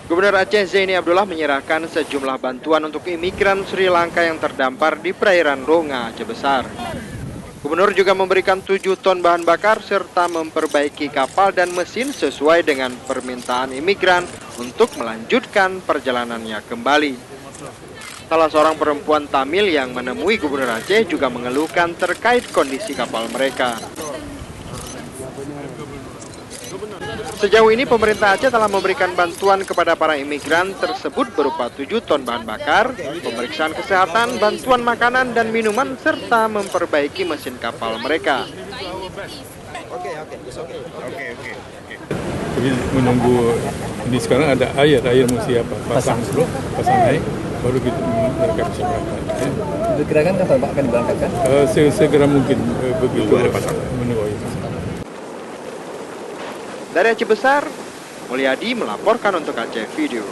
Gubernur Aceh Zaini Abdullah menyerahkan sejumlah bantuan untuk imigran Sri Lanka yang terdampar di perairan Ronga, Aceh Besar. Gubernur juga memberikan 7 ton bahan bakar serta memperbaiki kapal dan mesin sesuai dengan permintaan imigran untuk melanjutkan perjalanannya kembali. Salah seorang perempuan Tamil yang menemui Gubernur Aceh juga mengeluhkan terkait kondisi kapal mereka. Sejauh ini pemerintah Aceh telah memberikan bantuan kepada para imigran tersebut berupa 7 ton bahan bakar, pemeriksaan kesehatan, bantuan makanan dan minuman, serta memperbaiki mesin kapal mereka. Jadi menunggu, ini sekarang ada air mesti apa? Pasang dulu, pasang air, baru kita mereka bisa berangkat. Ya. Diperkirakan kapan Pak akan diberangkatkan? Segera mungkin begitu menunggu air. Dari Aceh Besar, Mulyadi melaporkan untuk Aceh Video.